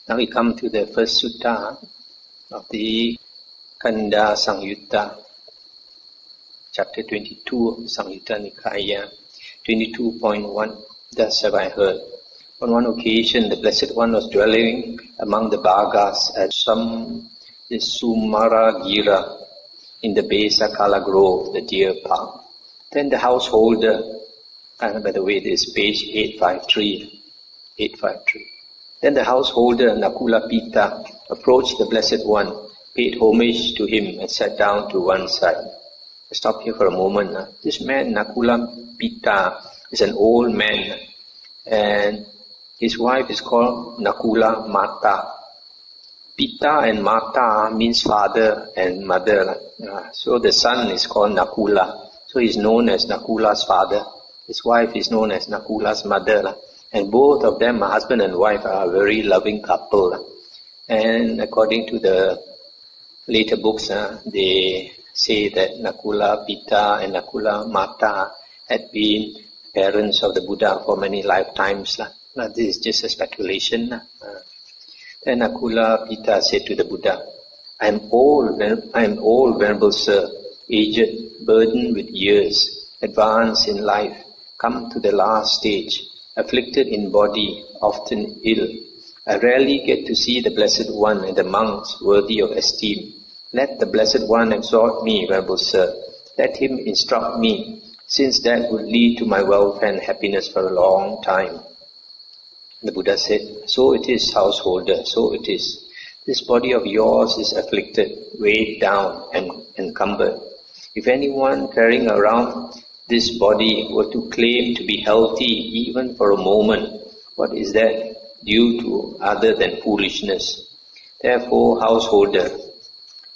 Now we come to the first sutta of the Khandha Sangyutta, chapter 22 of Sangyutta Nikaya, 22.1. Thus have I heard. On one occasion, the Blessed One was dwelling among the Bhagas at the Sumaragira in the Besakala Grove, the deer park. Then the householder, by the way, this is page 853. Then the householder, Nakula Pitta, approached the Blessed One, paid homage to him and sat down to one side. Let's stop here for a moment. This man, Nakula Pitta, is an old man, and his wife is called Nakula Mata. Pitta and Mata means father and mother. So the son is called Nakula. So he is known as Nakula's father. His wife is known as Nakula's mother. And both of them, husband and wife, are a very loving couple. And according to the later books, they say that Nakula Pitta and Nakula Mata had been parents of the Buddha for many lifetimes. This is just a speculation. Then Nakula Pitta said to the Buddha, I am old, venerable sir, aged, burdened with years, advanced in life, come to the last stage, afflicted in body, often ill. I rarely get to see the Blessed One and the monks worthy of esteem. Let the Blessed One exhort me, venerable sir. Let him instruct me, since that would lead to my welfare and happiness for a long time. The Buddha said, so it is, householder, so it is. This body of yours is afflicted, weighed down and encumbered. If anyone carrying around this body were to claim to be healthy even for a moment, what is that due to other than foolishness? Therefore, householder,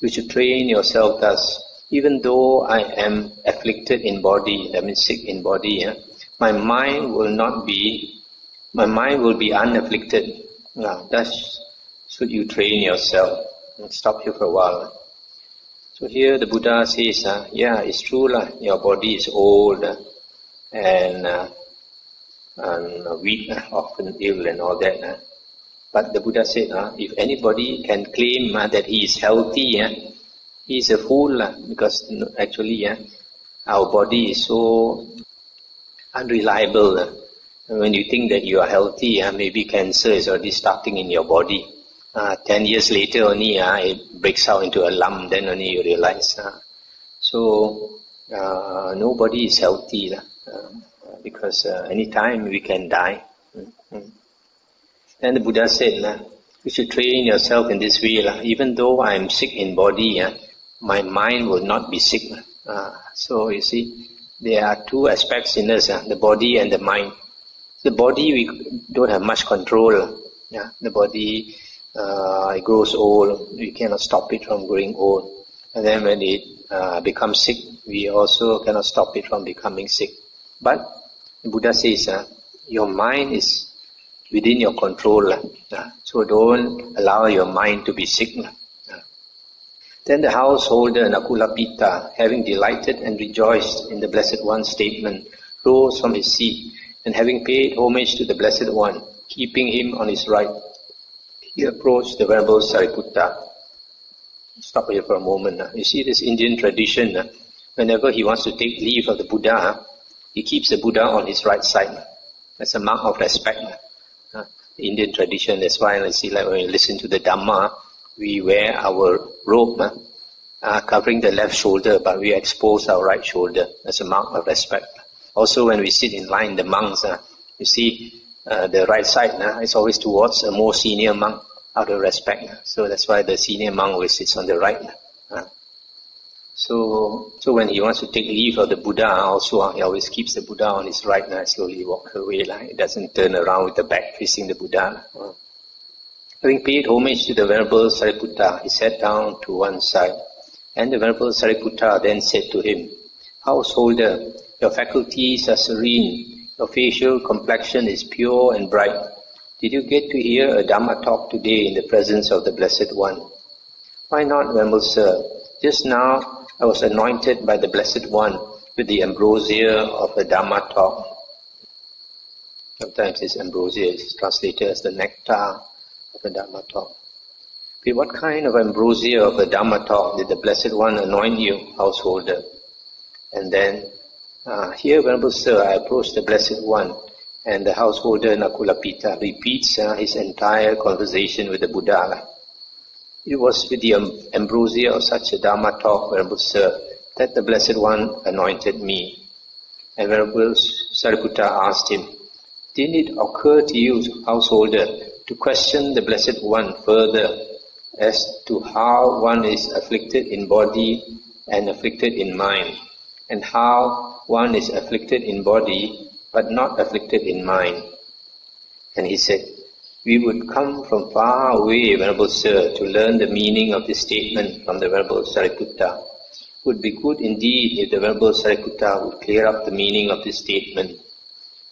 you should train yourself thus. Even though I am afflicted in body, that means sick in body, my mind will be unafflicted. Now, thus should you train yourself. Let's stop here for a while. So here the Buddha says, yeah, it's true, your body is old and weak, often ill and all that. But the Buddha said, if anybody can claim that he is healthy, he is a fool, because actually our body is so unreliable. When you think that you are healthy, maybe cancer is already starting in your body. 10 years later only, it breaks out into a lump, then only you realize. So, nobody is healthy, because any time we can die. Then the Buddha said, you should train yourself in this way. Even though I am sick in body, my mind will not be sick. So you see, there are two aspects in us, the body and the mind. The body, we don't have much control. The body, it grows old. We cannot stop it from growing old. And then when it becomes sick, we also cannot stop it from becoming sick. But the Buddha says, your mind is within your control. So don't allow your mind to be sick. Then the householder Nakula Pitta, having delighted and rejoiced in the Blessed One's statement, rose from his seat, and having paid homage to the Blessed One, keeping him on his right, he approached the Venerable Sariputta. Stop here for a moment. You see this Indian tradition, whenever he wants to take leave of the Buddha, he keeps the Buddha on his right side. That's a mark of respect. The Indian tradition, that's why I see, like when you listen to the Dhamma, we wear our robe covering the left shoulder, but we expose our right shoulder. That's a mark of respect. Also, when we sit in line, the monks, you see, the right side is always towards a more senior monk out of respect. So that's why the senior monk always sits on the right. So when he wants to take leave of the Buddha, also he always keeps the Buddha on his right and slowly walks away. He doesn't turn around with the back facing the Buddha. Having paid homage to the Venerable Sariputta, he sat down to one side. And the Venerable Sariputta then said to him, householder, your faculties are serene, your facial complexion is pure and bright. Did you get to hear a Dhamma talk today in the presence of the Blessed One? Why not, Venerable Sir? Just now I was anointed by the Blessed One with the ambrosia of a Dhamma talk. Sometimes this ambrosia is translated as the nectar of a Dhamma talk. With what kind of ambrosia of a Dhamma talk did the Blessed One anoint you, householder? And then, here, Venerable Sir, I approached the Blessed One, and the householder Nakulapita repeats his entire conversation with the Buddha. It was with the ambrosia of such a Dhamma talk, Venerable Sir, that the Blessed One anointed me. And Venerable Sariputta asked him, didn't it occur to you, householder, to question the Blessed One further as to how one is afflicted in body and afflicted in mind, and how one is afflicted in body but not afflicted in mind? And he said, we would come from far away, Venerable Sir, to learn the meaning of this statement from the Venerable Sariputta. It would be good indeed if the Venerable Sariputta would clear up the meaning of this statement.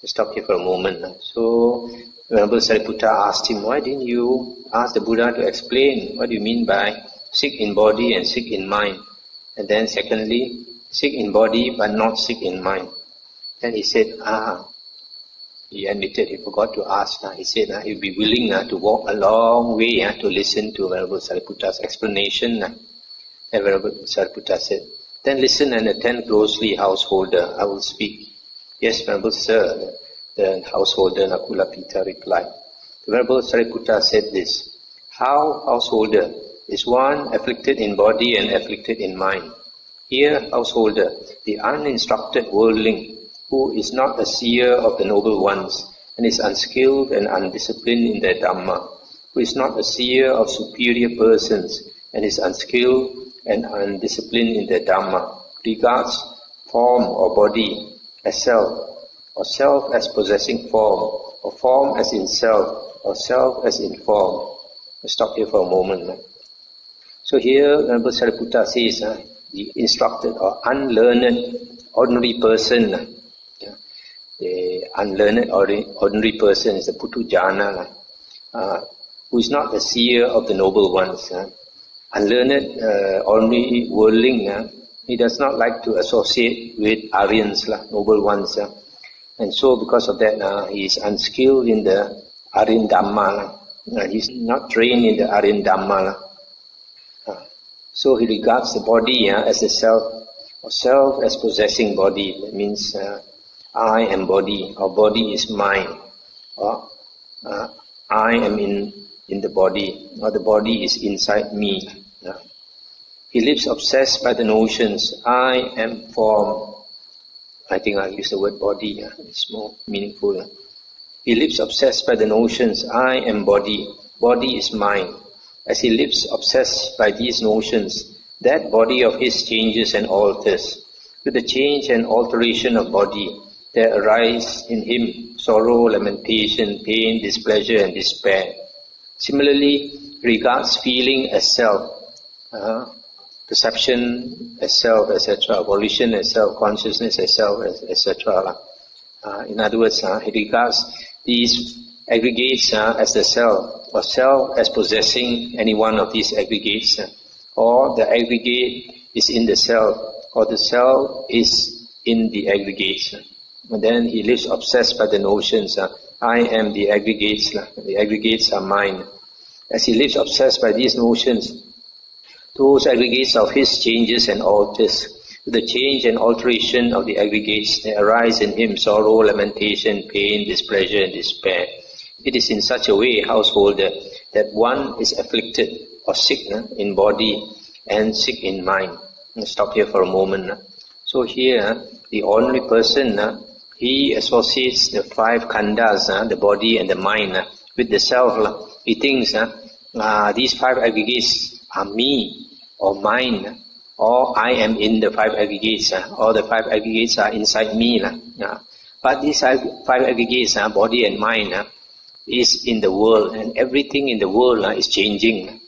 Let's stop here for a moment. So, Venerable Sariputta asked him, why didn't you ask the Buddha to explain what you mean by sick in body and sick in mind? And then secondly, sick in body but not sick in mind. Then he said, he admitted he forgot to ask. He said he'd be willing to walk a long way to listen to Venerable Sariputta's explanation. And Venerable Sariputta said, then listen and attend closely, householder. I will speak. Yes, Venerable Sir, the householder Nakulapita replied. The Venerable Sariputta said this, how, householder, is one afflicted in body and afflicted in mind? Here, householder, the uninstructed worldling, who is not a seer of the noble ones, and is unskilled and undisciplined in their Dhamma, who is not a seer of superior persons, and is unskilled and undisciplined in their Dhamma, regards form or body as self, or self as possessing form, or form as in self, or self as in form. Let's stop here for a moment. So here, Venerable Sariputta says, the instructed or unlearned ordinary person, the unlearned ordinary person is the Putujana, who is not the seer of the noble ones. Unlearned ordinary worldling, he does not like to associate with Aryans, noble ones. And so because of that, he is unskilled in the Aryan Dhamma. He is not trained in the Aryan Dhamma. So he regards the body as a self, or self as possessing body. That means I am body, or body is mine, or I am in the body, or the body is inside me. He lives obsessed by the notions, I am form. I think I'll use the word body, it's more meaningful. He lives obsessed by the notions, I am body, body is mine. As he lives obsessed by these notions, that body of his changes and alters. With the change and alteration of body, there arise in him sorrow, lamentation, pain, displeasure and despair. Similarly, regards feeling as self, perception as self, etc., volition as self, consciousness as self, etc. In other words, he regards these aggregates as the self, or self as possessing any one of these aggregates, or the aggregate is in the self, or the self is in the aggregates. And then he lives obsessed by the notions, I am the aggregates are mine. As he lives obsessed by these notions, those aggregates of his changes and alters. With the change and alteration of the aggregates, there arise in him sorrow, lamentation, pain, displeasure and despair. It is in such a way, householder, that one is afflicted or sick in body and sick in mind. Let's stop here for a moment. So here, the ordinary person, he associates the five khandhas, the body and the mind, with the self. He thinks these five aggregates are me or mine, or I am in the five aggregates, or the five aggregates are inside me. But these five aggregates, body and mind, is in the world, and everything in the world is changing.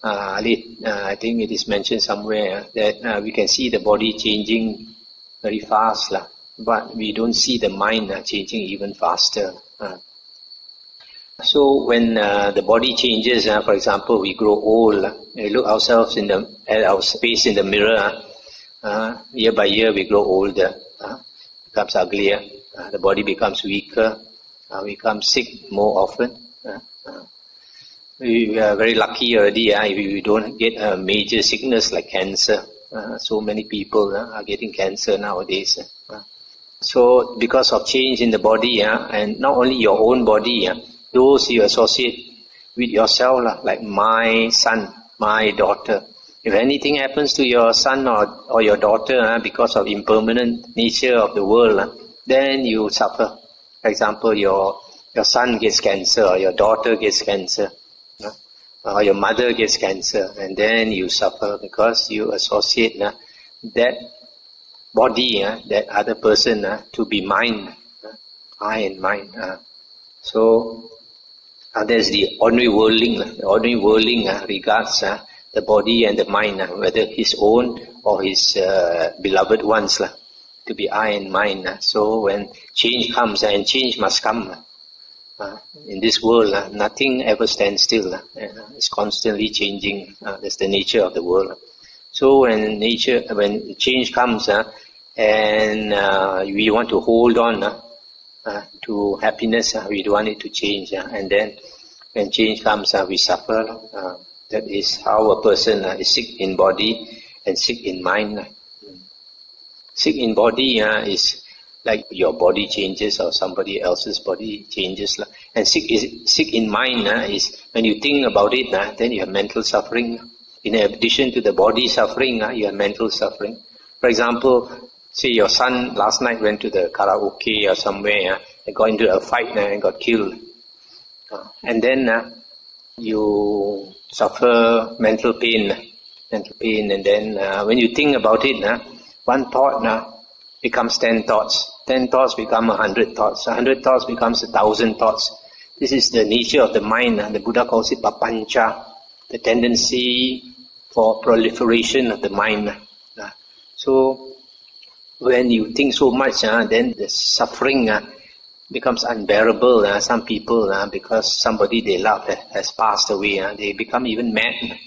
I think it is mentioned somewhere that we can see the body changing very fast, but we don't see the mind changing even faster. So when the body changes, for example, we grow old, we look ourselves at our face in the mirror, year by year we grow older, becomes uglier, the body becomes weaker, we become sick more often. We are very lucky already if we don't get a major sickness like cancer. So many people are getting cancer nowadays. So because of change in the body, and not only your own body, those you associate with yourself, like my son, my daughter. If anything happens to your son or your daughter because of impermanent nature of the world, then you suffer. For example, your son gets cancer or your daughter gets cancer. Or your mother gets cancer, and then you suffer because you associate that body, that other person, to be mine, I and mine. So there's the ordinary worldling. The ordinary worldling regards the body and the mind, whether his own or his beloved ones, to be I and mine. So when change comes, and change must come. In this world, nothing ever stands still. It's constantly changing. That's the nature of the world. So when change comes, and we want to hold on to happiness, we don't want it to change. And then when change comes, we suffer. That is how a person is sick in body and sick in mind. Sick in body is like your body changes or somebody else's body changes. And sick in mind is when you think about it, then you have mental suffering. In addition to the body suffering, you have mental suffering. For example, say your son last night went to the karaoke or somewhere and got into a fight and got killed. And then you suffer mental pain, and then when you think about it, one thought becomes 10 thoughts. 10 thoughts become 100 thoughts. 100 thoughts becomes 1,000 thoughts. This is the nature of the mind. The Buddha calls it papancha, the tendency for proliferation of the mind. So when you think so much, then the suffering becomes unbearable. Some people, because somebody they love has passed away, they become even mad,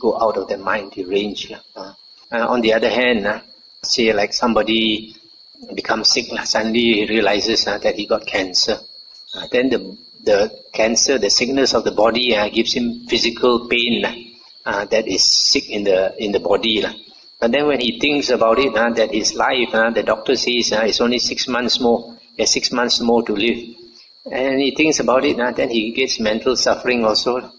go out of their mind, deranged. On the other hand, say like somebody becomes sick, suddenly he realizes that he got cancer. Then the cancer, the sickness of the body gives him physical pain that is sick in the body. But then when he thinks about it, that his life, the doctor says it's only 6 months more. He has 6 months more to live. And he thinks about it, then he gets mental suffering also.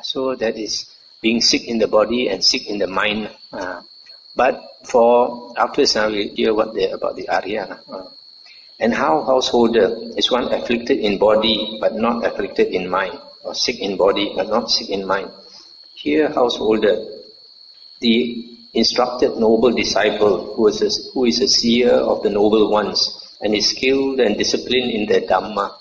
So that is being sick in the body and sick in the mind. But afterwards we'll hear about the Arya. And how householder is one afflicted in body but not afflicted in mind, or sick in body but not sick in mind. Here householder, the instructed noble disciple who is a seer of the noble ones and is skilled and disciplined in their Dhamma,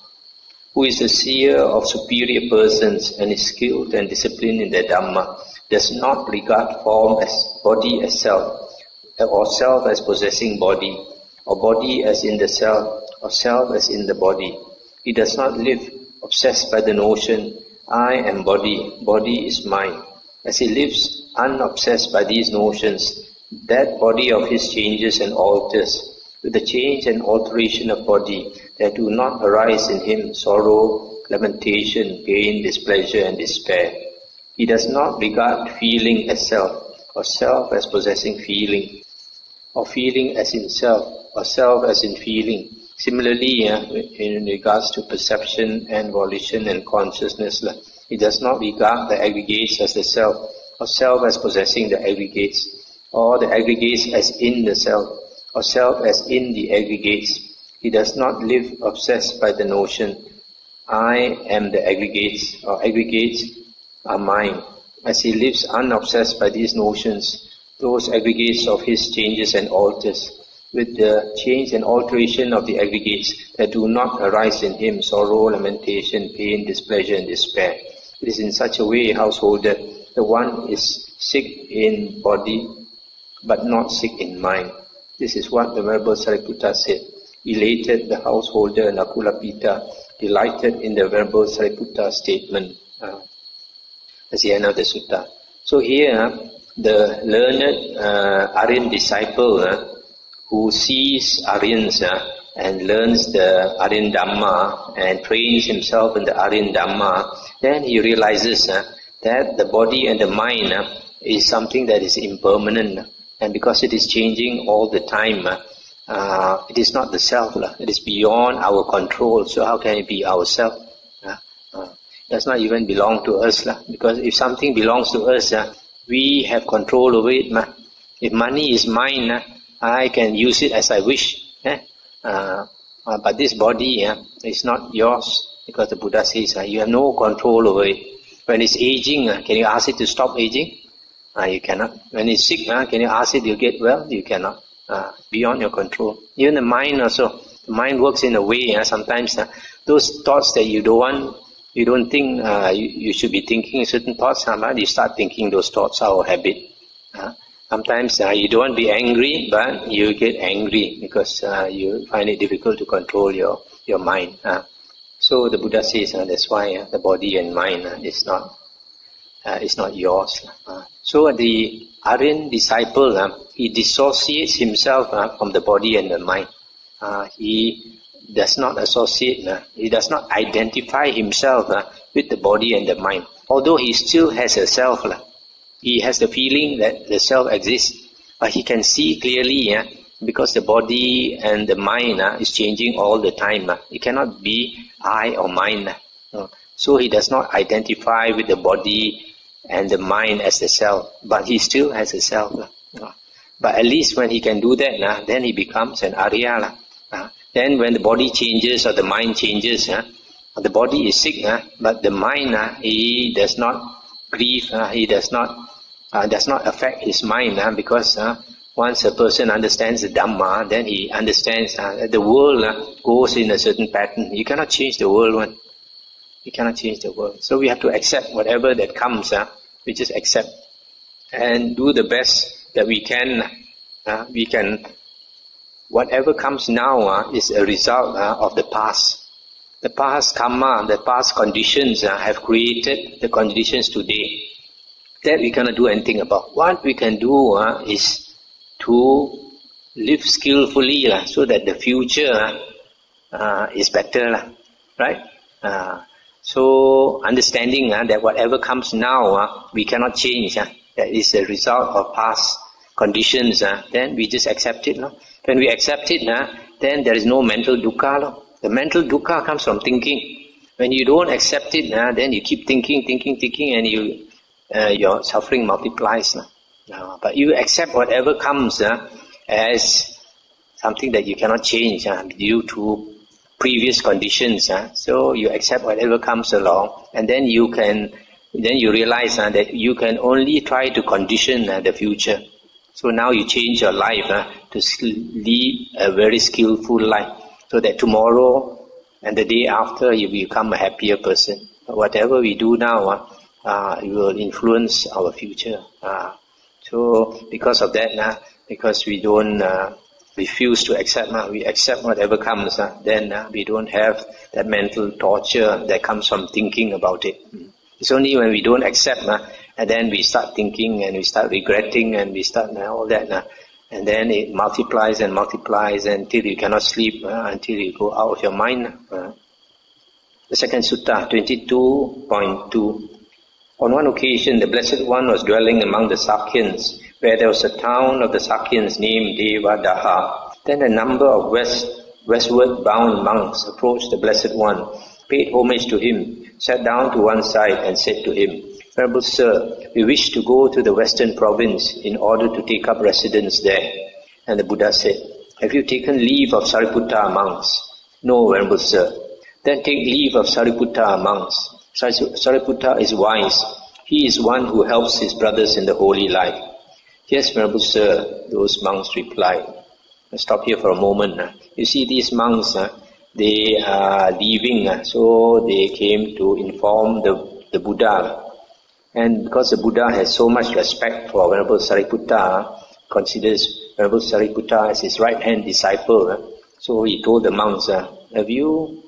who is a seer of superior persons and is skilled and disciplined in their Dhamma, does not regard form as body as self, or self as possessing body, or body as in the self, or self as in the body. He does not live obsessed by the notion, I am body, body is mine. As he lives unobsessed by these notions, that body of his changes and alters. With the change and alteration of body, there do not arise in him sorrow, lamentation, pain, displeasure and despair. He does not regard feeling as self, or self as possessing feeling, or feeling as in self, or self as in feeling. Similarly, in regards to perception and volition and consciousness, he does not regard the aggregates as the self, or self as possessing the aggregates, or the aggregates as in the self, or self as in the aggregates. He does not live obsessed by the notion, I am the aggregates, or aggregates are mine. As he lives unobsessed by these notions, those aggregates of his changes and alters. With the change and alteration of the aggregates, there do not arise in him sorrow, lamentation, pain, displeasure and despair. It is in such a way, householder, the one is sick in body, but not sick in mind. This is what the Venerable Sariputta said. Elated the householder Nakulapita, delighted in the Venerable Sariputta statement. That's the end of the sutta. So here, the learned Aryan disciple who sees Aryans and learns the Aryan Dhamma and trains himself in the Aryan Dhamma, then he realizes that the body and the mind is something that is impermanent, and because it is changing all the time, it is not the self. It is beyond our control. So how can it be ourself? It does not even belong to us, because if something belongs to us, we have control over it. If money is mine, I can use it as I wish. But this body is not yours, because the Buddha says you have no control over it. When it's aging, can you ask it to stop aging? You cannot. When it's sick, can you ask it to get well? You cannot. Beyond your control. Even the mind also. The mind works in a way. Sometimes those thoughts that you don't want, you don't think you should be thinking certain thoughts, but you start thinking those thoughts are a habit. Sometimes you don't want to be angry, but you get angry because you find it difficult to control your mind. So the Buddha says that's why the body and mind is not yours. So the Aryan disciple, he dissociates himself from the body and the mind. He does not associate, he does not identify himself with the body and the mind. Although he still has a self, he has the feeling that the self exists, but he can see clearly because the body and the mind is changing all the time. It cannot be I or mine. So he does not identify with the body and the mind as the self, but he still has a self. But at least when he can do that, then he becomes an Arya. Then when the body changes or the mind changes, the body is sick, but the mind, he does not grieve, he does not affect his mind, because once a person understands the Dhamma, then he understands that the world goes in a certain pattern. You cannot change the world. You cannot change the world. So we have to accept whatever that comes. We just accept and do the best that we can. Whatever comes now is a result of the past. The past karma, the past conditions have created the conditions today. That we cannot do anything about. What we can do is to live skillfully so that the future is better. Right? So understanding that whatever comes now, we cannot change. That is a result of past conditions. Then we just accept it. When we accept it, then there is no mental dukkha. The mental dukkha comes from thinking. When you don't accept it, then you keep thinking, and your suffering multiplies. But you accept whatever comes as something that you cannot change due to previous conditions. So you accept whatever comes along, and then you realize that you can only try to condition the future. So now you change your life to lead a very skillful life, so that tomorrow and the day after you become a happier person. But whatever we do now, it will influence our future. So because of that, because we don't refuse to accept, we accept whatever comes, then we don't have that mental torture that comes from thinking about it. It's only when we don't accept, and then we start thinking and we start regretting and we start all that, and then it multiplies and multiplies until you cannot sleep, until you go out of your mind. The second sutta, 22.2. On one occasion, the Blessed One was dwelling among the Sakyans, where there was a town of the Sakyans named Devadaha. Then a number of westward bound monks approached the Blessed One, paid homage to him, sat down to one side and said to him, "Venerable Sir, we wish to go to the western province in order to take up residence there." And the Buddha said, "Have you taken leave of Sariputta monks?" "No, Venerable Sir." "Then take leave of Sariputta monks. Sariputta is wise. He is one who helps his brothers in the holy life." "Yes, Venerable Sir," those monks replied. Let's stop here for a moment. You see, these monks, they are leaving, so they came to inform the Buddha. And because the Buddha has so much respect for Venerable Sariputta, considers Venerable Sariputta as his right-hand disciple, so he told the monks, "Have you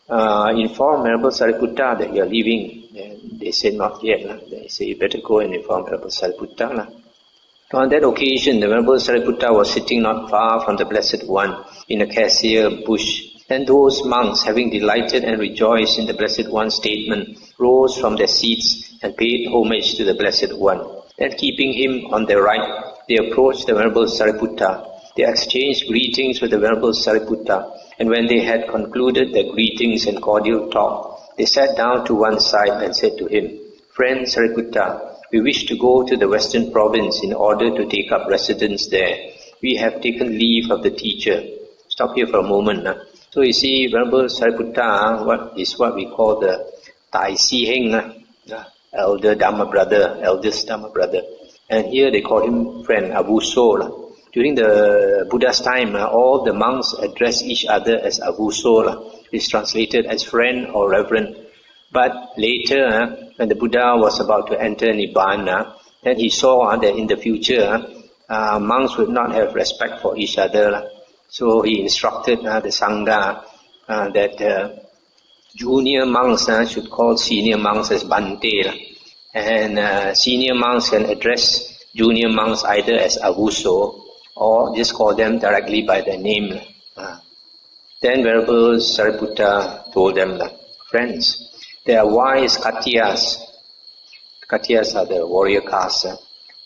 informed Venerable Sariputta that you are leaving?" And they said, "Not yet." They say, "You better go and inform Venerable Sariputta." On that occasion, the Venerable Sariputta was sitting not far from the Blessed One in a cassia bush. And those monks, having delighted and rejoiced in the Blessed One's statement, rose from their seats and paid homage to the Blessed One. Then keeping him on their right, they approached the Venerable Sariputta. They exchanged greetings with the Venerable Sariputta, and when they had concluded their greetings and cordial talk, they sat down to one side and said to him, "Friend Sariputta, we wish to go to the western province in order to take up residence there. We have taken leave of the teacher." Stop here for a moment. So you see, Venerable Sariputta what we call the Tai Si Heng, elder Dhamma brother, eldest Dhamma brother. And here they call him friend, Avuso. During the Buddha's time, all the monks address each other as Avuso. It's translated as friend or reverend. But later, when the Buddha was about to enter Nibbana, then he saw that in the future, monks would not have respect for each other. So he instructed the Sangha that junior monks should call senior monks as Bante. And senior monks can address junior monks either as Avuso or just call them directly by their name. Then Venerable Sariputta told them, "Friends, there are wise Khattiyas. Khattiyas are the warrior caste.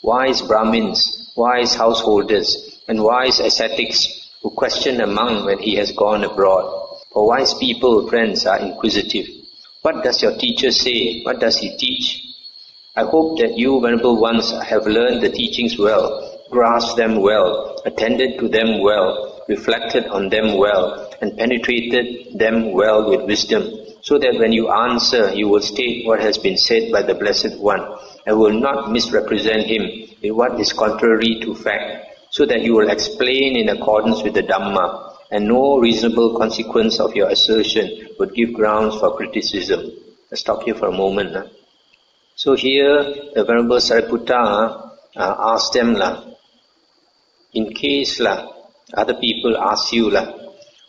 Wise Brahmins, wise householders, and wise ascetics who question a monk when he has gone abroad. For wise people, friends, are inquisitive. What does your teacher say? What does he teach? I hope that you, Venerable Ones, have learned the teachings well, grasped them well, attended to them well, reflected on them well, and penetrated them well with wisdom, so that when you answer, you will state what has been said by the Blessed One, and will not misrepresent him in what is contrary to fact, so that you will explain in accordance with the Dhamma, and no reasonable consequence of your assertion would give grounds for criticism." Let's stop here for a moment. So here, the Venerable Sariputta asked them, in case other people ask you,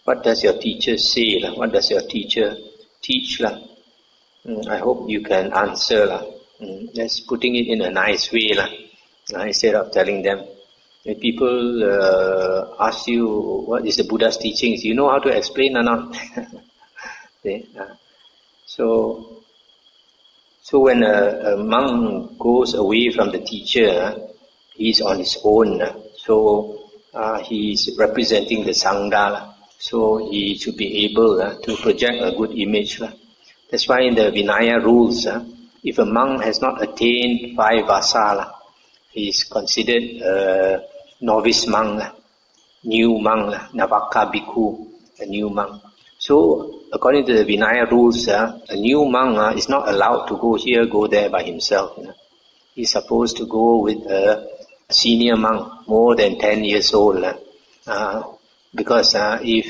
what does your teacher say? What does your teacher teach? I hope you can answer. Just putting it in a nice way, instead of telling them. When people ask you, what is the Buddha's teachings, you know how to explain or not? So when a monk goes away from the teacher, he's on his own. So he's representing the Sangha. So he should be able to project a good image. That's why in the Vinaya rules, if a monk has not attained 5 vasa, he is considered a novice monk, new monk, Navaka Bhikkhu, a new monk. So according to the Vinaya rules, a new monk is not allowed to go here, go there by himself. He's supposed to go with a senior monk, more than 10 years old. Because if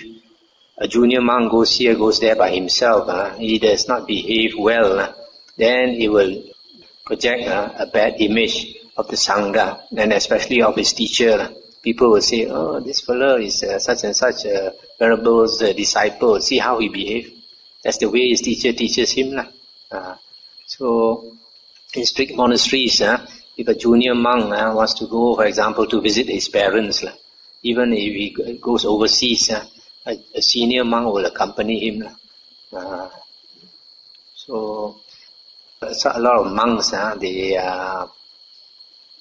a junior monk goes here, goes there by himself, he does not behave well, then he will project a bad image of the Sangha, and especially of his teacher. People will say, "Oh, this fellow is such and such a Venerable's disciple. See how he behaves. That's the way his teacher teaches him." So, in strict monasteries, if a junior monk wants to go, for example, to visit his parents, even if he goes overseas, a senior monk will accompany him. So a lot of monks, they are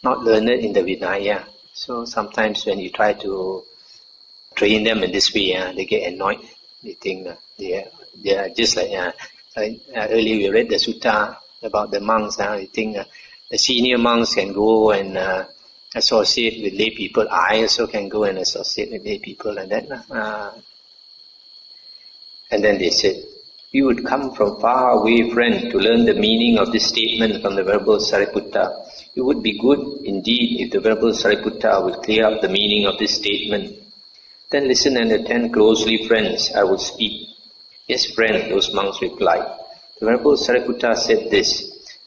not learned in the Vinaya. So sometimes when you try to train them in this way, they get annoyed. They think they are just like earlier we read the sutta about the monks. They think the senior monks can go and associate with lay people. I also can go and associate with lay people and that. And then they said, "We would come from far away, friend, to learn the meaning of this statement from the Venerable Sariputta. It would be good indeed if the Venerable Sariputta would clear up the meaning of this statement." "Then listen and attend closely, friends. I will speak." "Yes, friend," those monks replied. The Venerable Sariputta said this: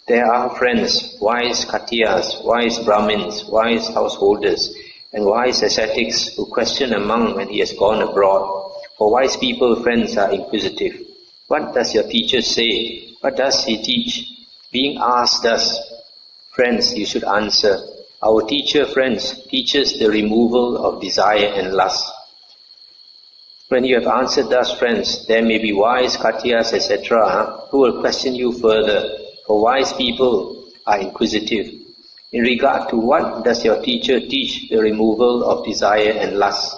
"There are, friends, wise Khattiyas, wise Brahmins, wise householders, and wise ascetics who question a monk when he has gone abroad. For wise people, friends, are inquisitive. What does your teacher say? What does he teach? Being asked thus, friends, you should answer. Our teacher, friends, teaches the removal of desire and lust. When you have answered thus, friends, there may be wise Katyas, etc., who will question you further, for wise people are inquisitive. In regard to what does your teacher teach the removal of desire and lust?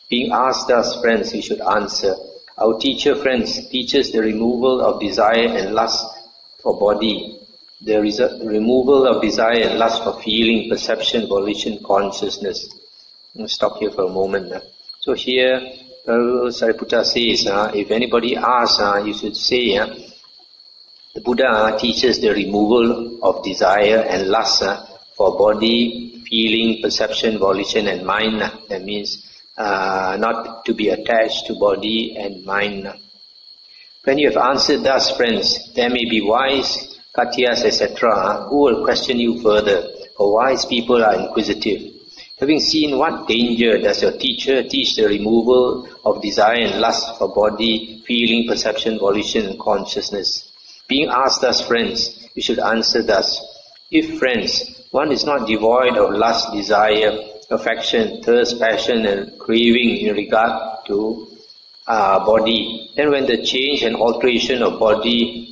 Being asked thus, friends, you should answer, our teacher, friends, teaches the removal of desire and lust for body, the removal of desire and lust for feeling, perception, volition, consciousness. I'll stop here for a moment. So here, Sariputta says, if anybody asks, you should say, the Buddha teaches the removal of desire and lust for body, feeling, perception, volition and mind. That means not to be attached to body and mind. When you have answered thus, friends, there may be wise Katyas, etc., who will question you further, for wise people are inquisitive. Having seen what danger does your teacher teach the removal of desire and lust for body, feeling, perception, volition and consciousness? Being asked thus, friends, you should answer thus. If, friends, one is not devoid of lust, desire, affection, thirst, passion and craving in regard to body, then when the change and alteration of body,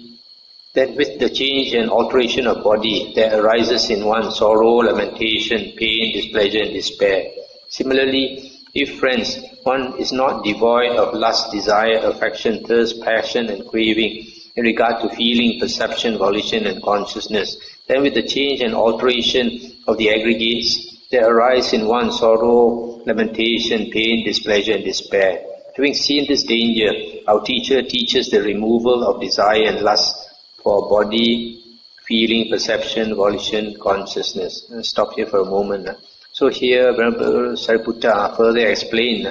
that with the change and alteration of body, there arises in one sorrow, lamentation, pain, displeasure and despair. Similarly, if, friends, one is not devoid of lust, desire, affection, thirst, passion and craving in regard to feeling, perception, volition and consciousness, then with the change and alteration of the aggregates, there arise in one sorrow, lamentation, pain, displeasure and despair. Having seen this danger, our teacher teaches the removal of desire and lust for body, feeling, perception, volition, consciousness. I'll stop here for a moment. So here, Venerable Sariputta further explained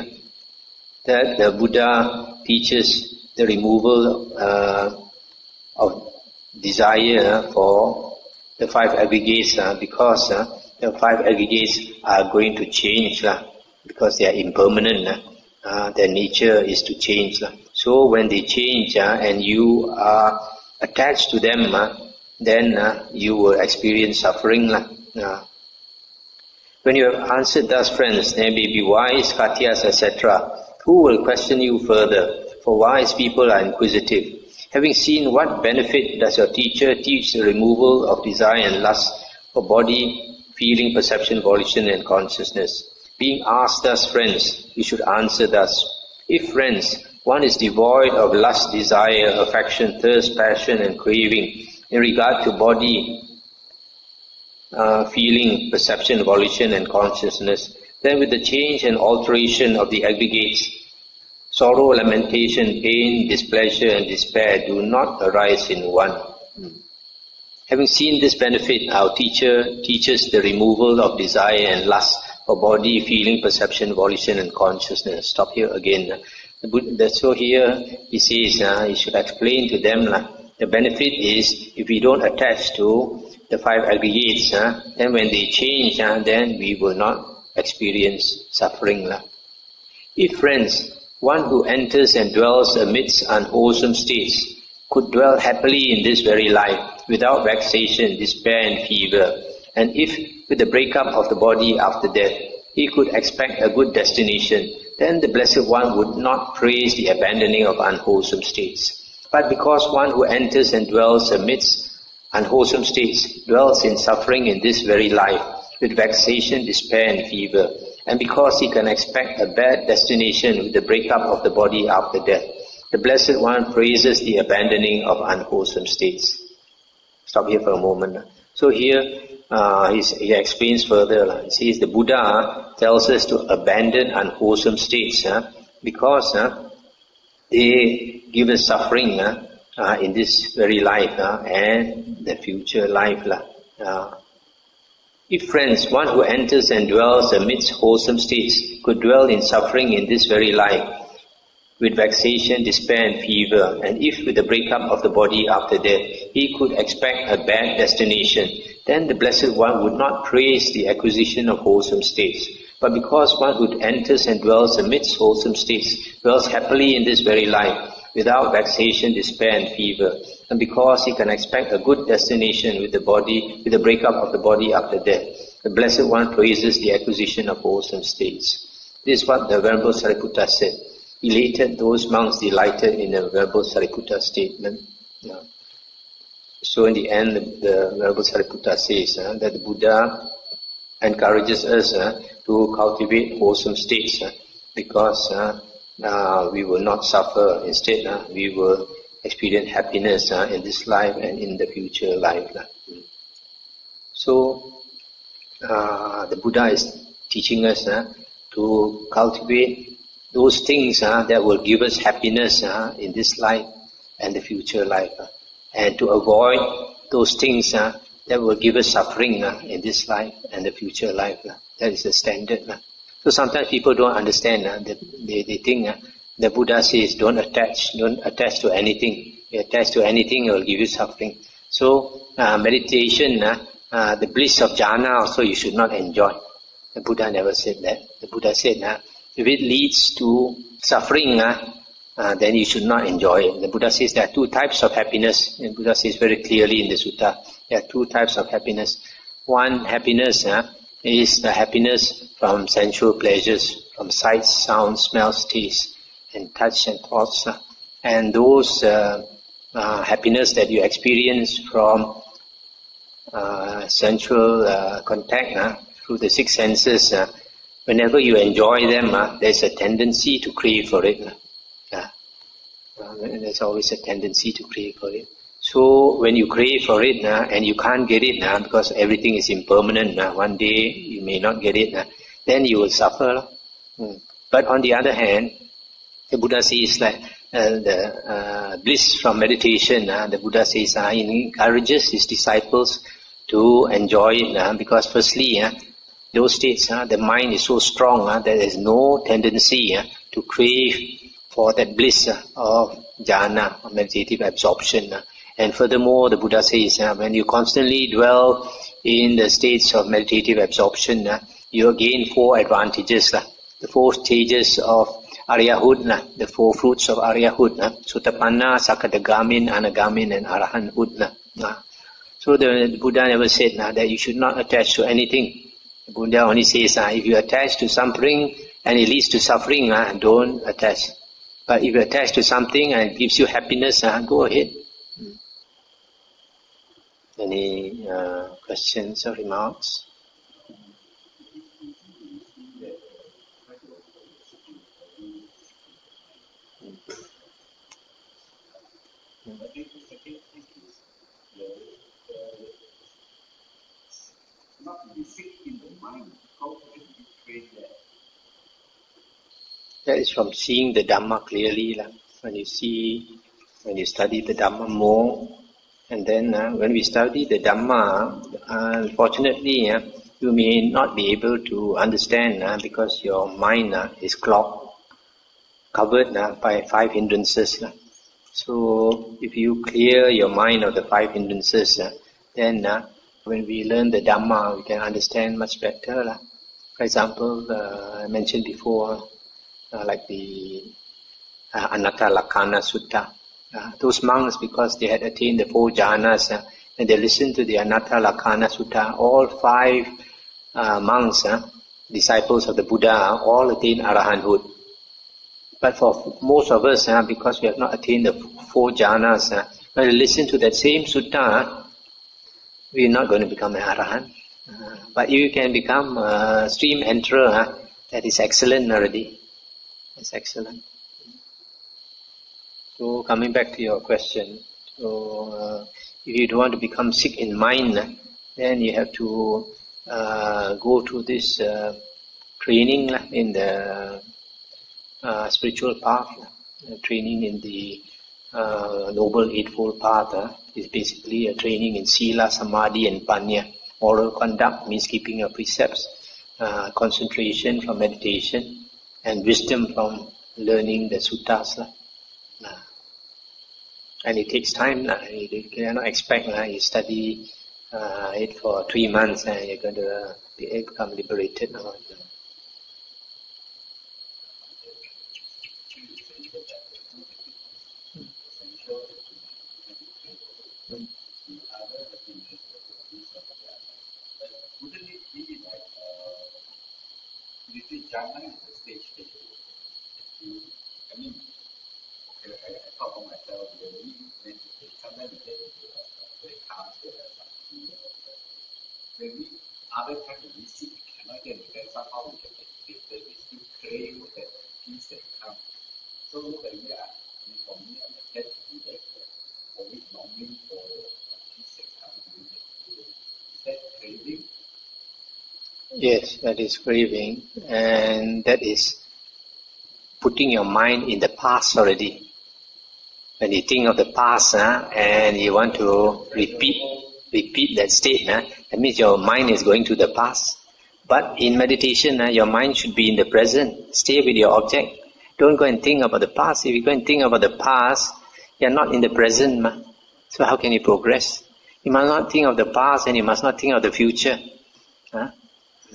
that the Buddha teaches the removal of desire for the five aggregates because the five aggregates are going to change because they are impermanent. Their nature is to change. So when they change and you are attached to them, then you will experience suffering. When you have answered thus, friends, there may be wise Katyas, etc., who will question you further, for wise people are inquisitive. Having seen what benefit does your teacher teach the removal of desire and lust for body, feeling, perception, volition and consciousness? Being asked thus, friends, you should answer thus. If, friends, one is devoid of lust, desire, affection, thirst, passion and craving in regard to body, feeling, perception, volition and consciousness, then with the change and alteration of the aggregates, sorrow, lamentation, pain, displeasure and despair do not arise in one. Having seen this benefit, our teacher teaches the removal of desire and lust for body, feeling, perception, volition and consciousness. Stop here again. So here he says he should explain to them the benefit is if we don't attach to the five aggregates, then when they change, then we will not experience suffering. If, friends, one who enters and dwells amidst unwholesome states could dwell happily in this very life without vexation, despair and fever, and if with the breakup of the body after death he could expect a good destination, then the Blessed One would not praise the abandoning of unwholesome states. But because one who enters and dwells amidst unwholesome states dwells in suffering in this very life with vexation, despair and fever, and because he can expect a bad destination with the breakup of the body after death, the Blessed One praises the abandoning of unwholesome states. Stop here for a moment. So here he explains further. He says the Buddha tells us to abandon unwholesome states because they give us suffering in this very life and the future life. If, friends, one who enters and dwells amidst wholesome states could dwell in suffering in this very life with vexation, despair and fever, and if with the breakup of the body after death he could expect a bad destination, then the Blessed One would not praise the acquisition of wholesome states. But because one who enters and dwells amidst wholesome states dwells happily in this very life without vexation, despair and fever, and because he can expect a good destination with the breakup of the body after death, The Blessed One praises the acquisition of wholesome states. This is what the Venerable Sariputta said. Elated, those monks delighted in the Venerable Sariputta statement. So in the end, the Venerable Sariputta says that the Buddha encourages us to cultivate wholesome states because we will not suffer. Instead, we will experience happiness in this life and in the future life. So, the Buddha is teaching us to cultivate those things that will give us happiness in this life and the future life, and to avoid those things that will give us suffering in this life and the future life. That is the standard. So sometimes people don't understand. They think the Buddha says don't attach to anything. If you attach to anything, it will give you suffering. So meditation, the bliss of jhana also you should not enjoy. The Buddha never said that. The Buddha said if it leads to suffering, then you should not enjoy it. The Buddha says there are two types of happiness. And Buddha says very clearly in the sutta, there are two types of happiness. One happiness is the happiness from sensual pleasures, from sights, sounds, smells, tastes, and touch and thoughts. And those happiness that you experience from sensual contact through the six senses, whenever you enjoy them, there's a tendency to crave for it. There's always a tendency to crave for it. So when you crave for it and you can't get it because everything is impermanent, one day you may not get it, then you will suffer. But on the other hand, the Buddha says that the bliss from meditation, the Buddha says he encourages his disciples to enjoy it because firstly, those states, the mind is so strong that there is no tendency to crave for that bliss of jhana, of meditative absorption. And furthermore, the Buddha says, when you constantly dwell in the states of meditative absorption, you gain four advantages. The four stages of Aryahood, the four fruits of Aryahood, Sotapanna, Sakadagamin, Anagamin, and Arahanthood. So the Buddha never said that you should not attach to anything. The Buddha only says, if you attach to something and it leads to suffering, don't attach. But if you attach to something and it gives you happiness, go ahead. Any questions or remarks? That is from seeing the Dhamma clearly. When you study the Dhamma more, and then when we study the Dhamma, unfortunately, you may not be able to understand because your mind is clogged, covered by five hindrances. So if you clear your mind of the five hindrances, then when we learn the Dhamma, we can understand much better. For example, I mentioned before, like the Anatta Lakkhana Sutta. Those monks, because they had attained the four jhanas, and they listened to the Anatta Lakkhana Sutta, all five monks, disciples of the Buddha, all attained arahanthood. But for most of us, because we have not attained the four jhanas, when we listen to that same sutta, we are not going to become an arahant. But if you can become a stream enterer, that is excellent already. That's excellent. So coming back to your question, so if you don't want to become sick in mind, then you have to go through this training in the spiritual path. Training in the Noble Eightfold Path is basically a training in Sila, Samadhi and Panya. Moral conduct means keeping your precepts, concentration from meditation, and wisdom from learning the suttas. And it takes time. You cannot expect you study it for 3 months and you're going to become liberated. talk about myself, when we meditate, sometimes we get into a very calm state, when we other times when we sit, we cannot get into that. Somehow we get meditated, we still crave for that peace that comes. So when we are, for me, I'm attached to that. For me, longing for peace that comes with meditation. Is that craving? Yes, that is craving, and that is putting your mind in the past already. When you think of the past and you want to repeat that state, that means your mind is going to the past. But in meditation, your mind should be in the present. Stay with your object. Don't go and think about the past. If you go and think about the past, you're not in the present. So how can you progress? You must not think of the past and you must not think of the future.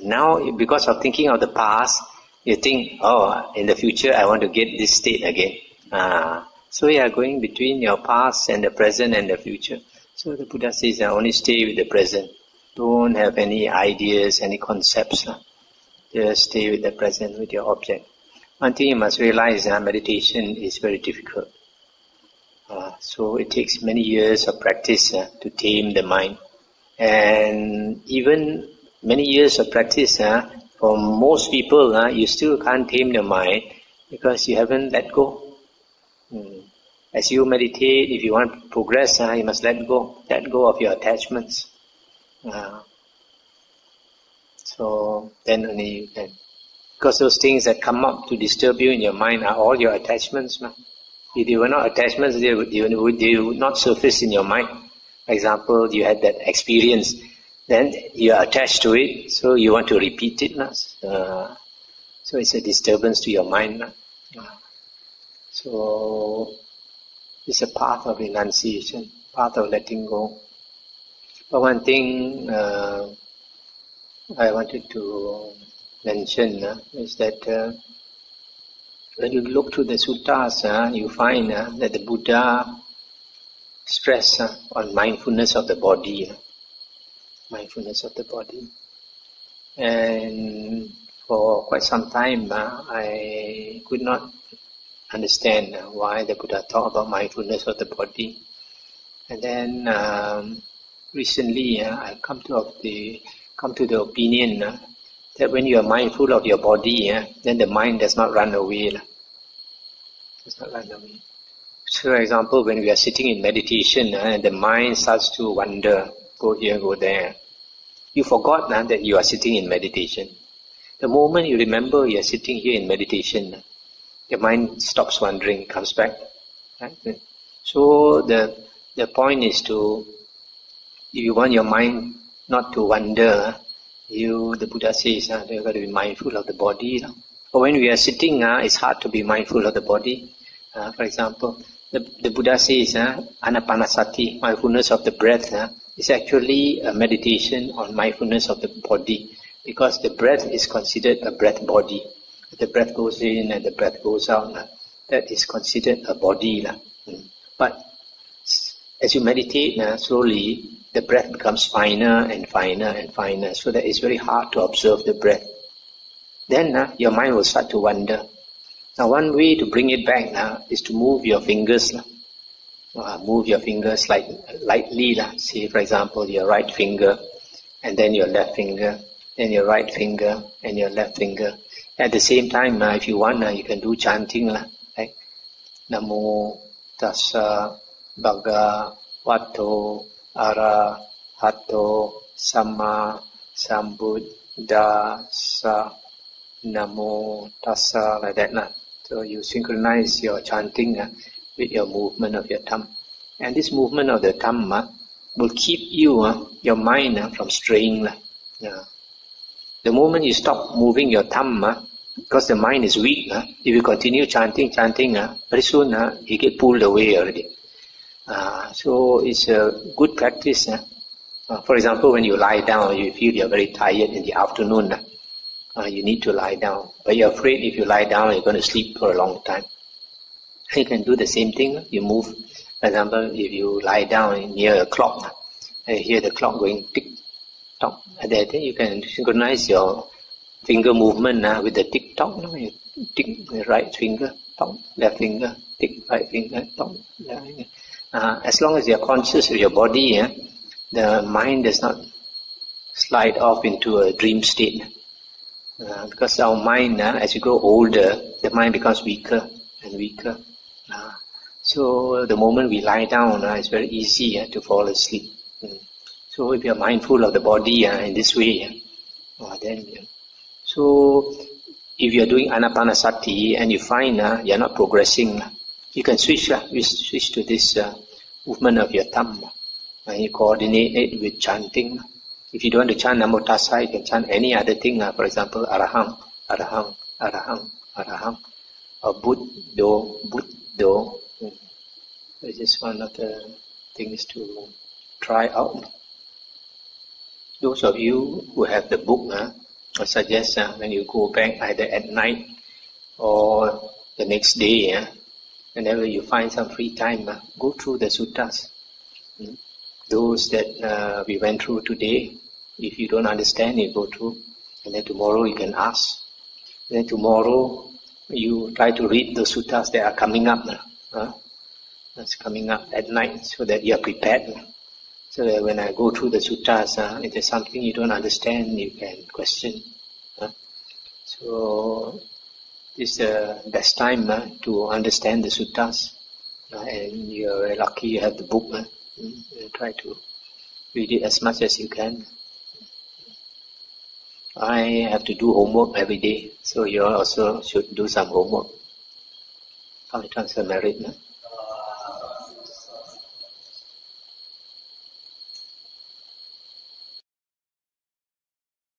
Now, because of thinking of the past, you think, oh, in the future I want to get this state again. So you are going between your past and the present and the future. So the Buddha says, only stay with the present. Don't have any ideas, any concepts. Just stay with the present, with your object. One thing you must realize, meditation is very difficult. So it takes many years of practice to tame the mind. And even many years of practice, for most people, you still can't tame the mind because you haven't let go. As you meditate, if you want to progress, you must let go of your attachments. So then only you can. Because those things that come up to disturb you in your mind are all your attachments. If they were not attachments, they would not surface in your mind. For example, you had that experience, then you are attached to it, so you want to repeat it. So it's a disturbance to your mind. So it's a path of renunciation, path of letting go. But one thing I wanted to mention is that when you look through the suttas, you find that the Buddha stress on mindfulness of the body. Mindfulness of the body. And for quite some time, I could not understand why the Buddha talked about mindfulness of the body. And then recently, I come to the opinion that when you are mindful of your body, then the mind does not run away. Does not run away. So, for example, when we are sitting in meditation, the mind starts to wander, go here, go there. You forgot that you are sitting in meditation. The moment you remember you are sitting here in meditation, your mind stops wandering, comes back. Right? So the point is if you want your mind not to wander, the Buddha says you got to be mindful of the body. But when we are sitting, it's hard to be mindful of the body. For example, the Buddha says anapanasati, mindfulness of the breath, is actually a meditation on mindfulness of the body, because the breath is considered a breath body. The breath goes in and the breath goes out. That is considered a body. But as you meditate slowly, the breath becomes finer and finer and finer, so that it's very hard to observe the breath. Then your mind will start to wander. Now one way to bring it back is to move your fingers. Move your fingers lightly. Say, for example, your right finger, and then your left finger, then your right finger, and your left finger. At the same time, if you want, you can do chanting. Like Namo Tassa Bhagavato Arahato Samma Sambuddhassa. Namo Tassa, like that. So you synchronize your chanting with your movement of your thumb. And this movement of the thumb will keep your mind from straying. The moment you stop moving your thumb, because the mind is weak, if you continue chanting, very soon you get pulled away already. So it's a good practice. For example, when you lie down, you feel you're very tired in the afternoon. You need to lie down. But you're afraid if you lie down, you're going to sleep for a long time. You can do the same thing. You move. For example, if you lie down near a clock, and you hear the clock going tick-tock, and then you can synchronize your finger movement with the tick-tock. You tick the right finger, Tong, left finger, tick, right finger, tong, left finger. As long as you are conscious of your body, the mind does not slide off into a dream state. Because our mind, as you grow older, the mind becomes weaker and weaker. So the moment we lie down, it's very easy to fall asleep. So if you are mindful of the body in this way, then so if you are doing anapanasati and you find you are not progressing, you can switch to this movement of your thumb, and you coordinate it with chanting. If you don't want to chant Namo Tassa, you can chant any other thing. For example, Araham, Araham, Araham, Araham, or Buddho, Buddho. It's just one of the things to try out. Those of you who have the book, I suggest when you go back either at night or the next day, whenever you find some free time, go through the suttas. Those that we went through today, if you don't understand, you go through, and then tomorrow you can ask. Then tomorrow you try to read the suttas that are coming up. That's coming up at night, so that you are prepared. So that when I go through the suttas, if there's something you don't understand, you can question. So this is the best time to understand the suttas. And you are very lucky you have the book. Try to read it as much as you can. I have to do homework every day, so you also should do some homework. How to transfer merit.